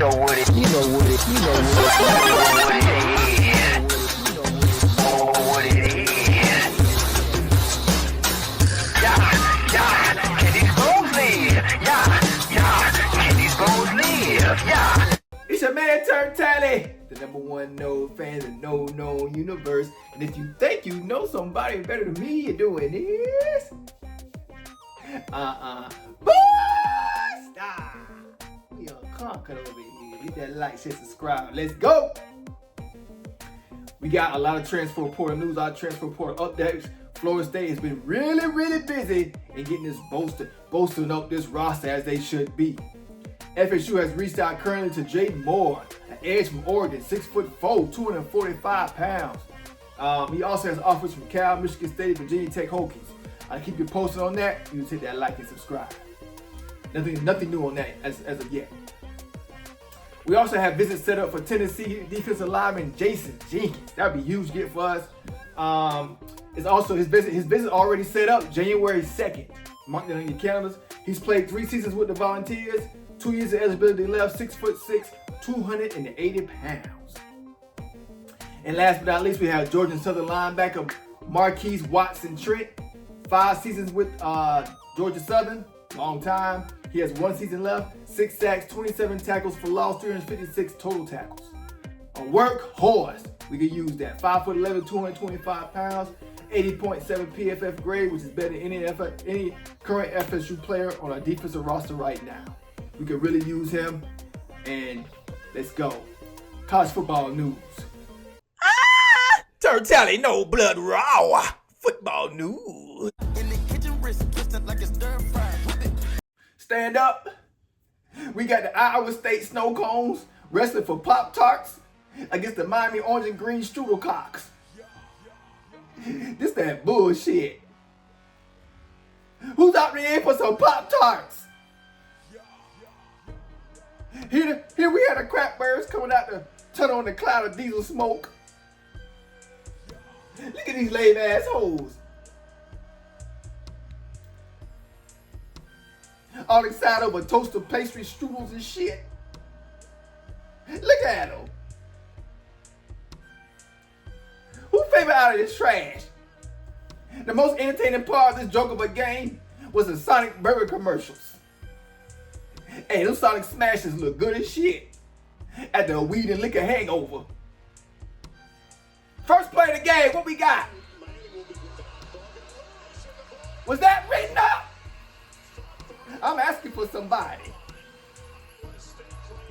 know what it, you know what it, you know what it is. Oh, what it is. Yeah, can these bones live? Yeah, can these bones live? Yeah. It's your man TURNTTALLY, the #1 NOLE fan in the No Known universe. And if you think you know somebody better than me, you're doing this. Stop. We on conquer over here. Hit that like, share, subscribe. Let's go. We got a lot of transfer portal news, our transfer portal updates. Florida State has been really busy in getting this bolstering up this roster as they should be. FSU has reached out currently to Jaden Moore, an edge from Oregon, 6'4", 245 pounds. He also has offers from Cal, Michigan State, Virginia Tech Hokies. I'll keep you posted on that. You just hit that like and subscribe. Nothing new on that as of yet. We also have visits set up for Tennessee defensive lineman Jayson Jenkins. That'd be a huge get for us. It's also his visit already set up January 2nd. Mark that on your calendars. He's played 3 seasons with the Volunteers. 2 years of eligibility left, 6'6", 280 pounds. And last but not least, we have Georgia Southern linebacker Marquise Watson Trent. 5 seasons with Georgia Southern, long time. He has 1 season left, 6 sacks, 27 tackles for loss, 356 total tackles. A workhorse, we could use that. 5'11", 225 pounds, 80.7 PFF grade, which is better than any current FSU player on our defensive roster right now. We could really use him, and let's go. College football news. TURNTTALLY, no blood raw. Football news. In the kitchen, wrist twisted like a stir fry. Stand up. We got the Iowa State Snow Cones wrestling for Pop-Tarts against the Miami Orange and Green Strudelcocks. This that bullshit. Who's out there for some Pop-Tarts? Here we had the crap birds coming out the tunnel in the cloud of diesel smoke. Look at these lame assholes. All excited over toasted pastry strudels and shit. Look at them. Who favored out of this trash? The most entertaining part of this joke of a game was the Sonic Burger commercials. Hey, those Sonic Smashes look good as shit after a weed and liquor hangover. First play of the game, what we got? Was that written up? I'm asking for somebody.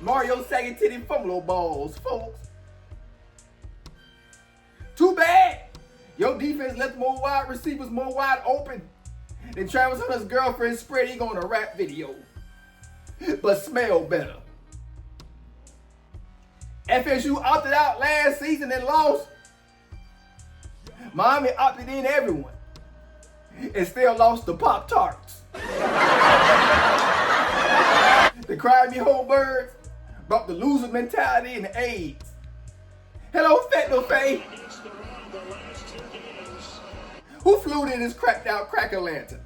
Mario Saggy Titty Fumble Balls, folks. Too bad. Your defense left more wide receivers more wide open than Travis Hunter's girlfriend spread eagle on a rap video. But smell better. FSU opted out last season and lost. Miami opted in everyone and still lost the Pop-Tarts. The Cry Me Whole Birds brought the loser mentality and AIDS. Hello, Fentanyl Faye. Who flew in this cracked out cracker lantern?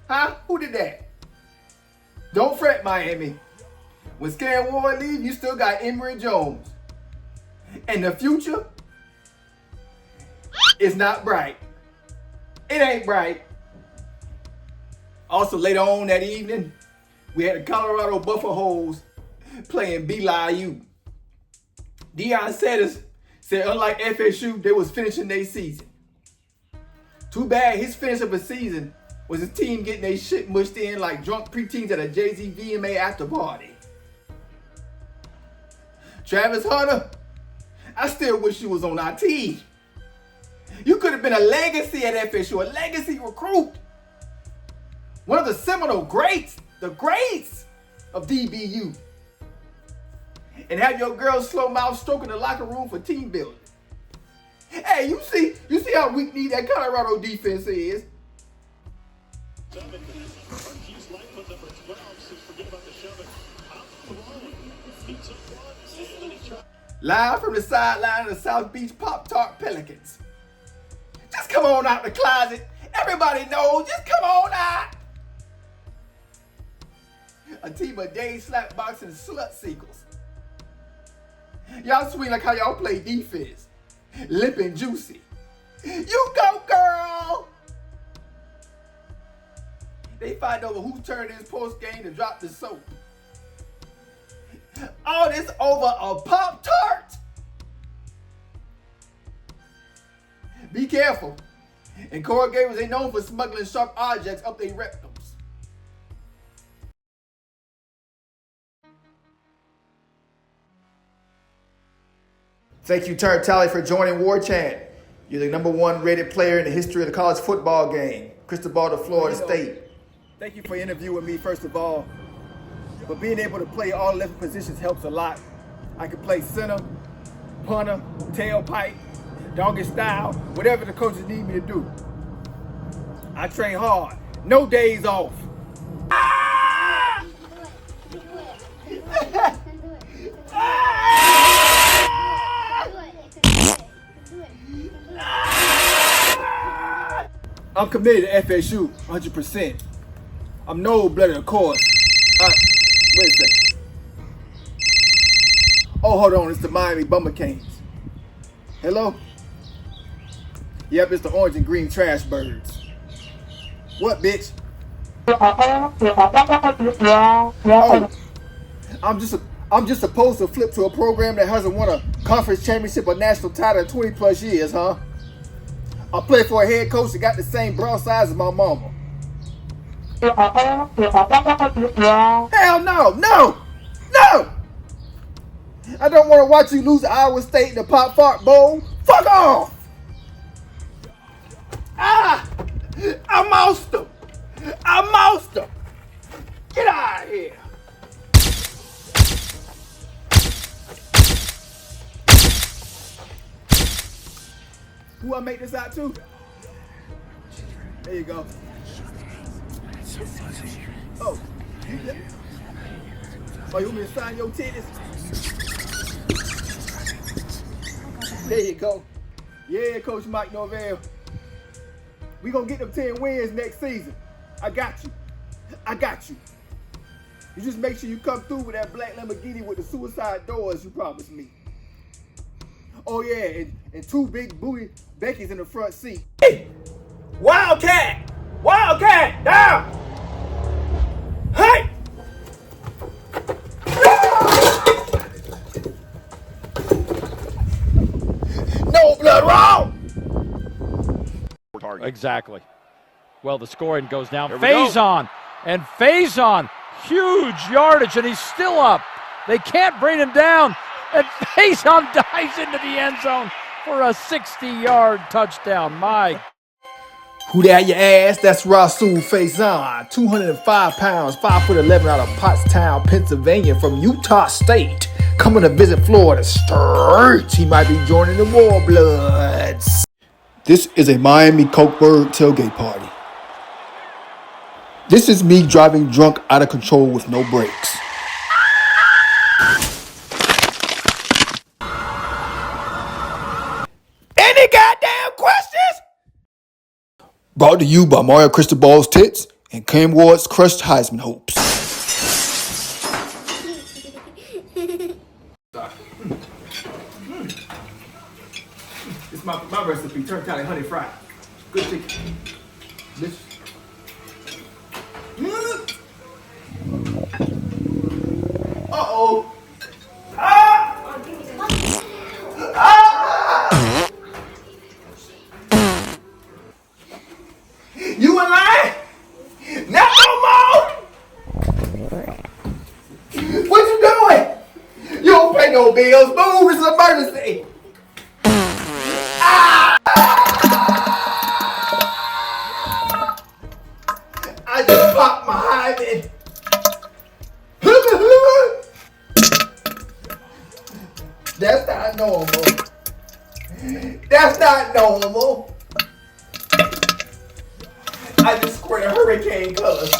Huh? Who did that? Don't fret, Miami. When Scan Ward leaves, you still got Emory Jones. And the future is not bright. It ain't bright. Also, later on that evening, we had the Colorado Buffaloes playing BYU. Deion Sanders said, unlike FSU, they was finishing their season. Too bad his finish of a season was his team getting their shit mushed in like drunk preteens at a Jay-Z VMA after party. Travis Hunter, I still wish you was on our team. You could have been a legacy at FSU, a legacy recruit. One of the seminal greats, the greats of DBU. And have your girls slow mouth stroking the locker room for team building. Hey, you see how weak-kneed that Colorado defense is? Live from the sideline of the South Beach Pop-Tart Pelicans. Just come on out the closet. Everybody knows. Just come on out. A team of Dave slapboxing slut seekers. Y'all swing like how y'all play defense. Lip and juicy. You go, girl! They fight over who turned his post game to drop the soap. All this over a Pop-Tart? Be careful. And corrugators ain't known for smuggling sharp objects up their rectums. Thank you, TURNTTALLY, for joining War Chant. You're the #1 rated player in the history of the college football game. Cristobal to Florida State. Thank you for interviewing me, first of all. But being able to play all 11 positions helps a lot. I can play center, punter, tailpipe, doggy style, whatever the coaches need me to do. I train hard, no days off. I'm committed to FSU, 100%. I'm NOLE-blooded, of course. Wait a second. Oh, hold on, it's the Miami Bummer Canes. Hello? Yep, it's the orange and green trash birds. What, bitch? Oh, I'm just supposed to flip to a program that hasn't won a conference championship or national title in 20 plus years, huh? I play for a head coach that got the same bra size as my mama. Hell no, no, no! I don't want to watch you lose to Iowa State in the Pop Fart Bowl. Fuck off! Ah! I moused him! I moused him! Get out of here! Who I make this out to? There you go. Oh, you want me to sign your titties? There you go. Yeah, Coach Mike Norvell. We gonna get them 10 wins next season. I got you. I got you. You just make sure you come through with that black Lamborghini with the suicide doors you promised me. Oh yeah, and 2 big booty Becky's in the front seat. Hey! Wildcat! Wildcat! Down! Hey! No blood wrong! Exactly. Well, the scoring goes down. Faison! And Faison, huge yardage, and he's still up. They can't bring him down. And Faison dives into the end zone for a 60-yard touchdown. My. Who that your ass? That's Rasul Faison, 205 pounds, 5'11" out of Pottstown, Pennsylvania, from Utah State. Coming to visit Florida State. He might be joining the Warbloods. This is a Miami Cokeburg tailgate party. This is me driving drunk out of control with no brakes. Any goddamn questions? Brought to you by Mario Cristobal's tits and Cam Ward's crushed Heisman hopes. It's my recipe, TURNTTALLY honey fried. Good chicken. Uh-oh. Ah! Ah! You in line? Not no more! What you doing? You don't pay no bills. Move, it's an emergency. Ah! I just popped my hymen. That's not normal. That's not normal. I just squirted hurricane colors.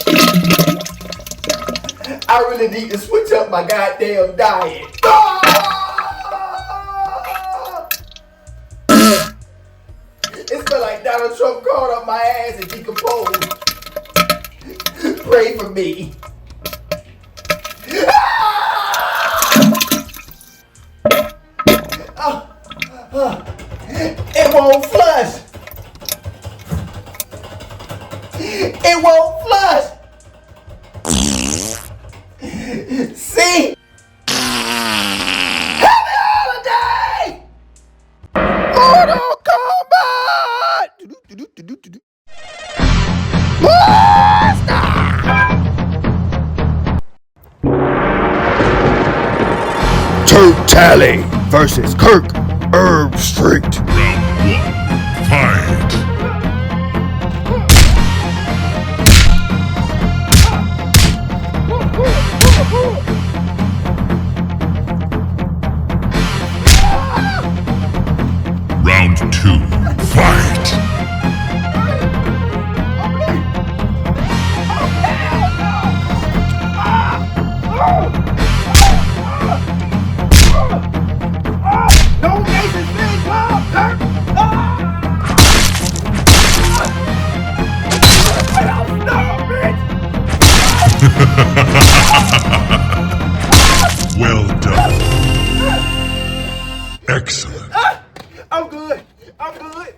I really need to switch up my goddamn diet. It smelled like Donald Trump crawled up my ass and decomposed. Pray for me. won't flush. It won't flush. See? Happy holiday! Mortal Kombat! TURNTTALLY versus Kirk Street. Fight! Round 2, fight! No Jayson Jenkins, Kirk! Well done. Excellent. I'm good. I'm good.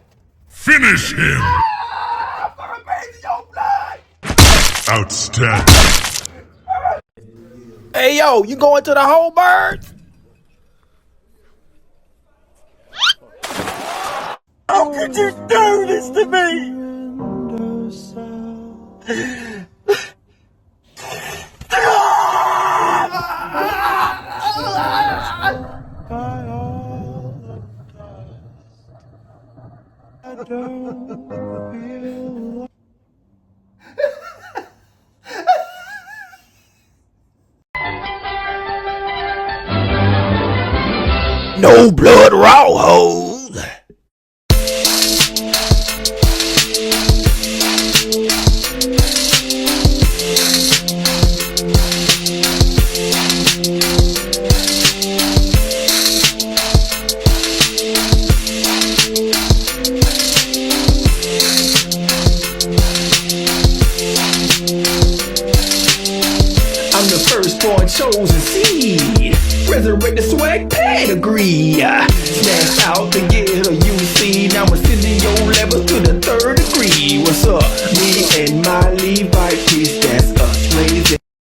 Finish him! I'm gonna bathe in your blood. Outstanding. Hey yo, you going to the whole bird? How could you do this to me? No blood raw hoes. I'm the firstborn chosen seed. Resurrect the swag pedigree. Snap out to get a UC. Now I'm sending your levels to the 3rd degree. What's up? Me and my Levite priest, that's